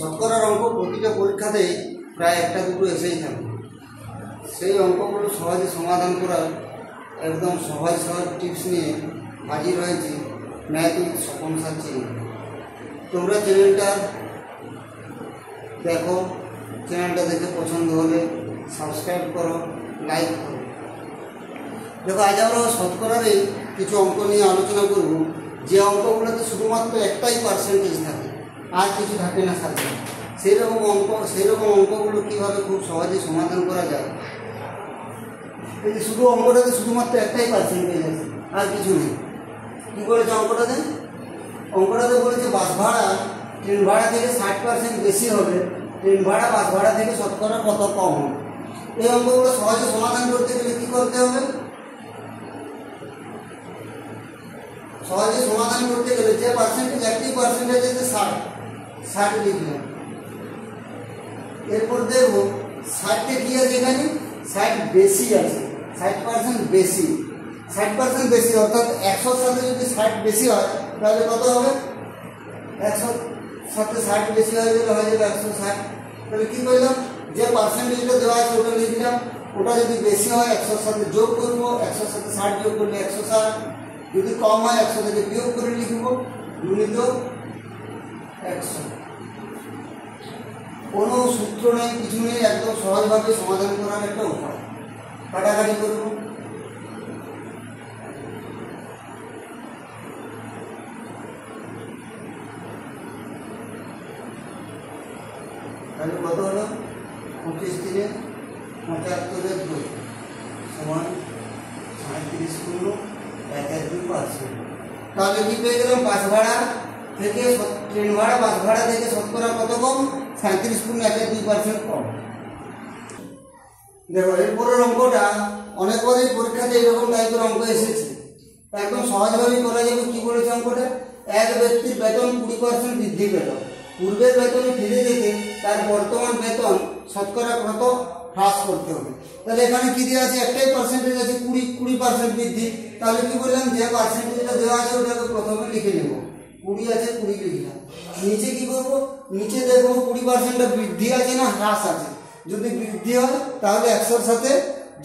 শতকরার অঙ্ক প্রতিটা পরীক্ষাতেই প্রায় একটা দুটো এসেই থাকে। সেই অঙ্কগুলো সহজে সমাধান করার একদম সহজ সহজ টিপস নিয়ে হাজির হয়েছি math with Swapan sir channel. তোমরা চ্যানেলটা দেখো, চ্যানেলটা দেখে পছন্দ হলে সাবস্ক্রাইব করো, লাইক করো। দেখো, আজ আমরা শতকরারই কিছু অঙ্ক নিয়ে আলোচনা করব, যে অঙ্কগুলোতে শুধুমাত্র একটাই পার্সেন্টেজ থাকে, আর কিছু থাকে না সাথে। সেই রকম অঙ্কগুলো কীভাবে খুব সহজে সমাধান করা যায়। এই যে শুধু অঙ্কটাতে শুধুমাত্র একটাই পার্সেন্টেজ আছে, আর কিছু নেই। কী করেছে অঙ্কটাতে বলেছে বাস ভাড়া ট্রেন ভাড়া থেকে 60% বেশি হবে, ট্রেন ভাড়া বাস ভাড়া থেকে শতকরা কত কম হবে। এই অঙ্কগুলো সহজে সমাধান করতে গেলে কী করতে হবে? সহজে সমাধান করতে গেলে যে পার্সেন্টেজ, একটি পার্সেন্টেজ আছে 60 লিখলাম। এরপর দেখব 60 কি আছে, এখানে 60 বেশি আছে, 60% বেশি। 60% বেশি অর্থাৎ 100-র সাথে যদি 60 বেশি হয় তাহলে কত হবে? 100-র সাথে 60 বেশি হয়ে গেলে হয়ে যাবে 160। তাহলে কী করলাম? যে পার্সেন্টেজটা দেওয়া আছে ওটা লিখলাম। ওটা যদি বেশি হয় 100-র সাথে যোগ করবো, 100-র সাথে 60 যোগ করলে 160। যদি কম হয় 100 থেকে বিয়োগ করে লিখব, গুণিত 100। কোনো সূত্র নেই, কিছু নেই, একদম সহজভাবে সমাধান করার একটা উপায়। কাটাকাটি করব। তাহলে কত হলো? 25 দিনে 75-এর 2 সমান 37 গুণ 1/2%। তাহলে কি পেয়ে গেলাম? বাস ভাড়া থেকে ট্রেন ভাড়া বাস ভাড়া থেকে শতকরা কত কম? 37 গুণ 1/2% কম। দেখো, এরপরের অঙ্কটা অনেকবারই পরীক্ষাতে এরকম টাইপের অঙ্ক এসেছে, একদম সহজভাবেই করা যাবে। কি বলেছে অঙ্কটা? এক ব্যক্তির বেতন 20% বৃদ্ধি পেল। পূর্বের বেতনে ফিরে যেতে তার বর্তমান বেতন শতকরা কত হ্রাস করতে হবে। তাহলে এখানে কি দেওয়া আছে? একটাই পার্সেন্টেজ আছে, 20% বৃদ্ধি। তাহলে কি বললাম? যে পার্সেন্টেজটা দেওয়া আছে ওটাকে প্রথমে লিখে নেব। 20 আছে, 20 লিখলাম। নিচে কি করবো? নিচে দেখবো 20%টা বৃদ্ধি আছে না হ্রাস আছে। যদি বৃদ্ধি হয় তাহলে 100-র সাথে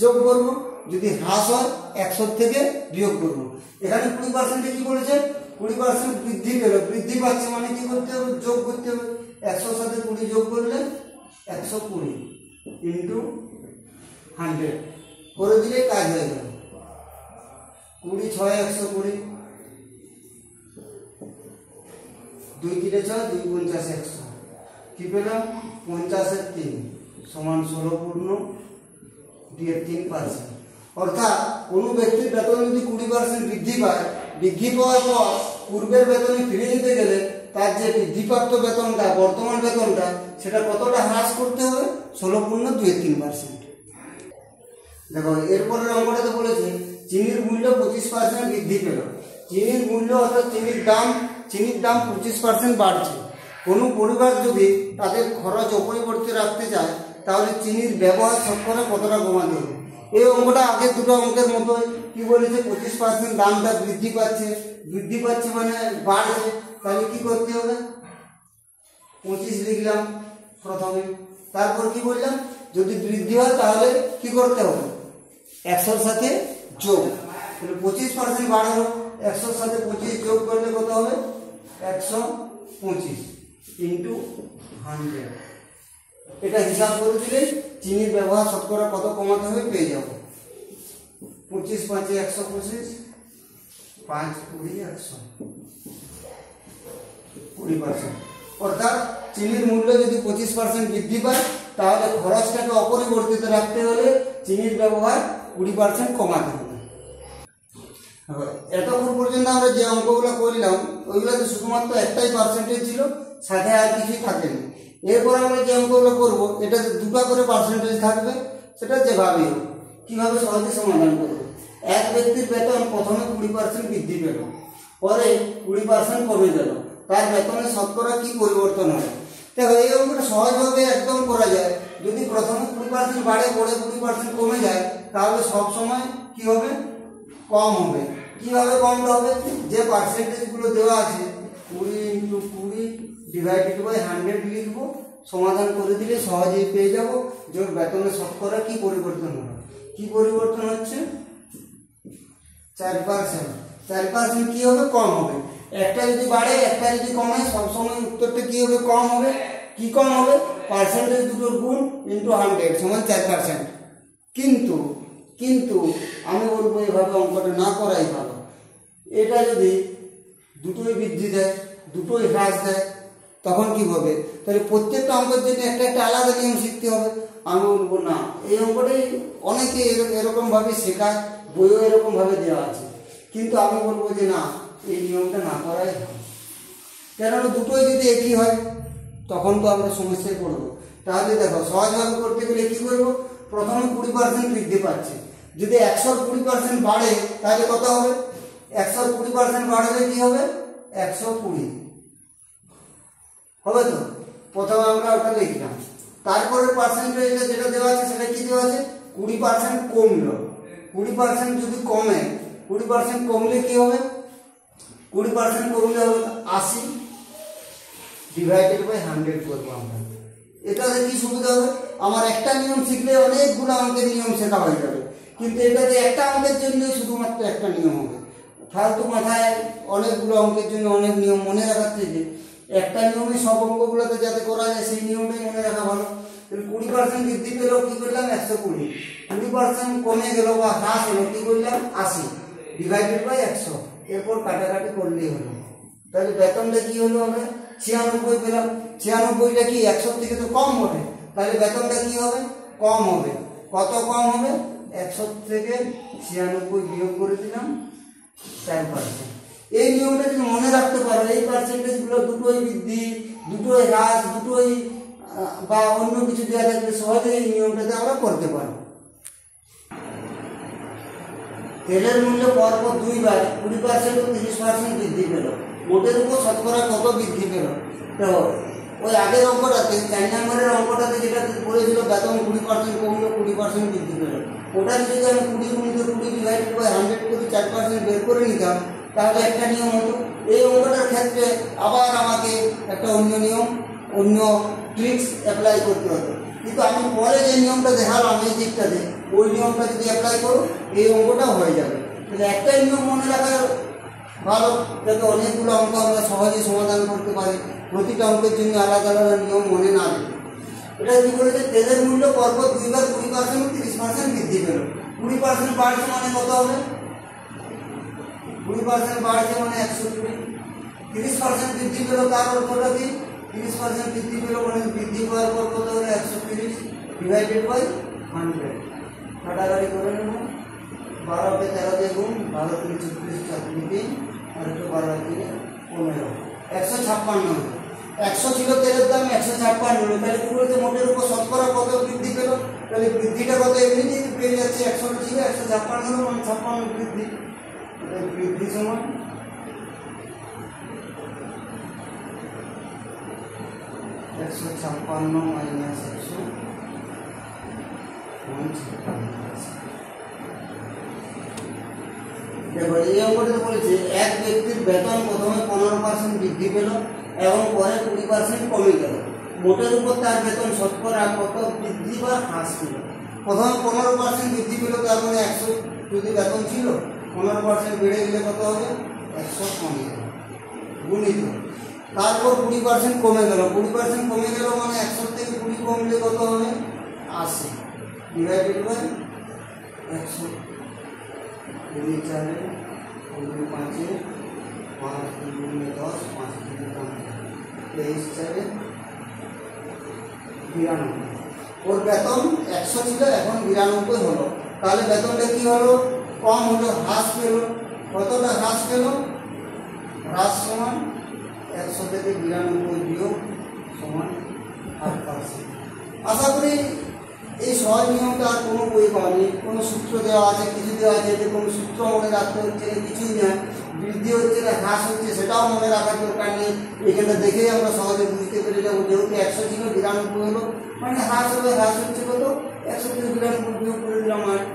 যোগ করবো, যদি হ্রাস হয় 100-র থেকে বিয়োগ করবো। এখানে 20%-এ কি বলেছে? 20% বৃদ্ধি পেল, বৃদ্ধি পাচ্ছে মানে কি করতে হবে? যোগ করতে হবে। 100-র সাথে 20 যোগ করলে 120 ইন্টু 100 করে দিলে কাজ হয়ে যাবে। 20 6 120, 2 3 6, 2 50 100। কি পেলাম? 50-এর 3 সমান 16 পূর্ণ 3%। অর্থাৎ কোনো ব্যক্তির বেতন যদি 20% বৃদ্ধি পায়, বৃদ্ধি পাওয়ার পর পূর্বের বেতনে ফিরে যেতে গেলে তার যে বৃদ্ধিপ্রাপ্ত বেতনটা, বর্তমান বেতনটা, সেটা কতটা হ্রাস করতে হবে? 16 পূর্ণ 3%। দেখো, এরপরের অঙ্কটাতে বলেছে চিনির মূল্য 25% বৃদ্ধি পেল। চিনির মূল্য অর্থাৎ চিনির দাম 25% বাড়ছে। কোনো পরিবার যদি তাদের খরচ অপরিবর্তিত রাখতে চায় তাহলে চিনির ব্যবহার শতকরা কতটা কমাতে হবে। এই অঙ্কটা আগের দুটো অঙ্কের মতোই। কি বলেছে? 25% দামটা বৃদ্ধি পাচ্ছে মানে বাড়ছে। তাহলে কি করতে হবে? 25 লিখলাম প্রথমে। তারপর কি বললাম? যদি বৃদ্ধি হয় তাহলে কি করতে হবে? 100-র সাথে যোগ। তাহলে 25% বাড়ানো, 100-র সাথে 25 যোগ করলে কত হবে? 125 ইন্টু 100। এটা হিসাব করে দিলে চিনির ব্যবহার শতকরা কত কমাতে হবে পেয়ে যাবো। 25 5 125, 5 20 100, 20%। অর্থাৎ চিনির মূল্য যদি 25% বৃদ্ধি পায় তাহলে খরচটাকে অপরিবর্তিত রাখতে হলে চিনির ব্যবহার 20% কমাতে হবে। এতক্ষণ পর্যন্ত আমরা যে অঙ্কগুলো করলাম ওইগুলোতে শুধুমাত্র একটাই পার্সেন্টেজ ছিল, সাথে আর কিছুই থাকেনি। এরপর আমরা যে অঙ্কগুলো করবো এটাতে 2টা করে পার্সেন্টেজ থাকবে। সেটা যেভাবে কিভাবে সহজে সমাধান করবো। এক ব্যক্তির বেতন প্রথমে 20% বৃদ্ধি পেল, পরে 20% কমে গেল, তার বেতনে শতকরা কি পরিবর্তন হবে? দেখো, এই অঙ্কটা সহজভাবে একদম করা যায়। যদি প্রথমে 20% বাড়ে, পরে 20% কমে যায়, তাহলে সবসময় কি হবে? কম হবে। কিভাবে কমটা হবে? যে পার্সেন্টেজগুলো দেওয়া আছে 20 × 20 ডিভাইডেড বাই 100 লিখবো। সমাধান করে দিলে সহজেই পেয়ে যাব যে ওর বেতনের শতকরা কি পরিবর্তন হবে। কি পরিবর্তন হচ্ছে? 4%। 4% কি হবে? কম হবে। একটা যদি বাড়ে একটা যদি কমে সবসময় উত্তরটা কি হবে? কম হবে। কি কম হবে? পার্সেন্টেজ দুটোর গুণ ইন্টু 100 সমান 4%। কিন্তু আমি বলবো এভাবে অঙ্কটা না করাই ভালো। এটা যদি দুটোই বৃদ্ধি দেয় দুটোই হ্রাস দেয় তখন কি হবে? তাহলে প্রত্যেকটা অঙ্কের জন্য একটা একটা আলাদা নিয়ম শিখতে হবে। আমি বলবো না, এই অঙ্কটাই অনেকে এরকমভাবে শেখায়, বইও এরকমভাবে দেওয়া আছে, কিন্তু আমি বলবো যে না, এই নিয়মটা না করাই ভালো। কেননা দুটোই যদি একই হয় তখন তো আমরা সমস্যায় পড়বো। তাহলে দেখো, সহজভাবে করতে গেলে কি করবো? প্রথমে 20% বৃদ্ধি পাচ্ছে, যদি 120% বাড়ে তাহলে কত হবে? 120% বাড়লে কি হবে? 120 হবে তো। প্রথমে আমরা ওটা লিখলাম, তারপরে পার্সেন্টেজটা যেটা দেওয়া আছে সেটা কি দেওয়া আছে? 20% কমলো। 20% যদি কমে, 20% কমলে কি হবে? 20% কমলে হবে 80 ডিভাইডেড বাই 100 করবো আমরা। এটাতে কি সুবিধা হবে? আমার একটা নিয়ম শিখলে অনেকগুলো অঙ্কের নিয়ম শেখা হয়ে যাবে, কিন্তু এটাতে একটা অঙ্কের জন্য শুধুমাত্র একটা নিয়ম হবে। ফালতু মাথায় অনেকগুলো অঙ্কের জন্য অনেক নিয়ম মনে রাখার থেকে একটা নিয়মে সব অঙ্কগুলোতে যাতে করা যায় সেই নিয়মটাই মনে রাখা ভালো। 20% বৃদ্ধি পেল, কি করলাম? 120। 20% কমে গেল বা হ্রাস হলো, কি করলাম? 80 ডিভাইডেড বাই 100। এরপর কাটাকাটি করলেই হলো। তাহলে বেতনটা কি হলো? আমরা 96 পেলাম। 96টা কি 100 থেকে তো কম হবে, তাহলে বেতনটা কি হবে? কম হবে। কত কম হবে? 100 থেকে 96 বিয়োগ করে দিলাম 4%। এই নিয়মটা যদি মনে রাখতে পারো, এই পার্সেন্টেজগুলো দুটোই বৃদ্ধি দুটোই হ্রাস দুটোই বা অন্য কিছু দেওয়া থাকলে সহজে এই নিয়মটাতে আমরা করতে পারবো। তেলের মূল্য পরপর 2 বার 20% ও 30% বৃদ্ধি পেল, মোটের উপর শতকরা কত বৃদ্ধি পেল? তো ওই আগের অঙ্কটাতে 4 নম্বরের অঙ্কটাতে যেটা বলেছিল বেতন 20% কমলো 20% বৃদ্ধি পেল, ওটা যদি আমি 20 গুণিত 20 ডিভাইডেড বাই 100 করে 4% বের করে নিতাম তাহলে একটা নিয়ম হতো। এই অঙ্কটার ক্ষেত্রে আবার আমাকে একটা অন্য নিয়ম, অন্য ট্রিক্স অ্যাপ্লাই করতে হতো, কিন্তু আমি পরে যে নিয়মটা দেখালাম এই দিকটাতে, ওই নিয়মটা যদি অ্যাপ্লাই করো এই অঙ্কটাও হয়ে যাবে। তাহলে একটাই নিয়ম মনে রাখা ভালো, যাতে অনেকগুলো অঙ্ক আমরা সহজে সমাধান করতে পারি, প্রতিটা অঙ্কের জন্য আলাদা আলাদা নিয়ম মনে না থাকে। এটা কি বলেছে? তেলের মূল্য পরপর 2 বার 20% ও 30% বৃদ্ধি পেল। 20% বাড়ছে মানে কত হবে? 20% বাড়ছে মানে 120। 30% বৃদ্ধি পেল, তার অর্থটা কি? 30% বৃদ্ধি পেল মানে বৃদ্ধি পাওয়ার পর কত হলো? 130 ডিভাইডেড বাই 100। কাটাকাটি করে নেব। 12 কে 13 দিয়ে গুণ, 12 × 34 4 3 আর একটু 12 দিয়ে 15 156। 100 ছিল তেলের দাম, 156 হলো। তাহলে কি বলছে? মোটের উপর শতকরা কত বৃদ্ধি পেল? তাহলে বৃদ্ধিটা কত? এমনিতেই পেয়ে যাচ্ছে, 100 ছিল 156 হলো মানে 56 বৃদ্ধি। বৃদ্ধি সমান 156 মাইনাস 100 দেখো, এই অঙ্কটা বলেছে এক ব্যক্তির বেতন প্রথমে 15% বৃদ্ধি পেল এবং পরে 20% কমে গেল, মোটের উপর তার বেতন শতকরা কত বৃদ্ধি বা হ্রাস পেল? প্রথমে 15% বৃদ্ধি পেল, তার মানে 100 যদি বেতন ছিল 15% বেড়ে গেলে কত হবে? 100 কমে গেল গুণিত, তারপর 20% কমে গেল। 20% কমে গেল মানে 100 থেকে 20 কমলে কত হবে? 80 ডিভাইডেড বাই 100। 2 4 2 5 5 2 10 5 2 23 4 92। ওর বেতন 100 ছিল, এখন 92 হলো। তাহলে বেতনটা কি হলো? কম হলো, হ্রাস পেল। কতটা হ্রাস পেল? হ্রাস সমান 100 থেকে 92 বিয়োগ সমান 8%। আশা করি এই সহজ নিয়মটা আর কোনো বই পাওনি, কোনো সূত্র দেওয়া আছে, কিছু দেওয়া আছে, যে কোনো সূত্র মনে রাখতে হচ্ছে না, কিছুই না। বৃদ্ধি হচ্ছে না হ্রাস হচ্ছে সেটাও মনে রাখার দরকার নেই, এখানে দেখেই আমরা সহজে বুঝতে পেরে যাবো। যেহেতু 100 ছিল 92 হলো মানে হ্রাস হবে, হ্রাস হচ্ছে কত? 100 থেকে 92 বিয়োগ করে দিলাম 8।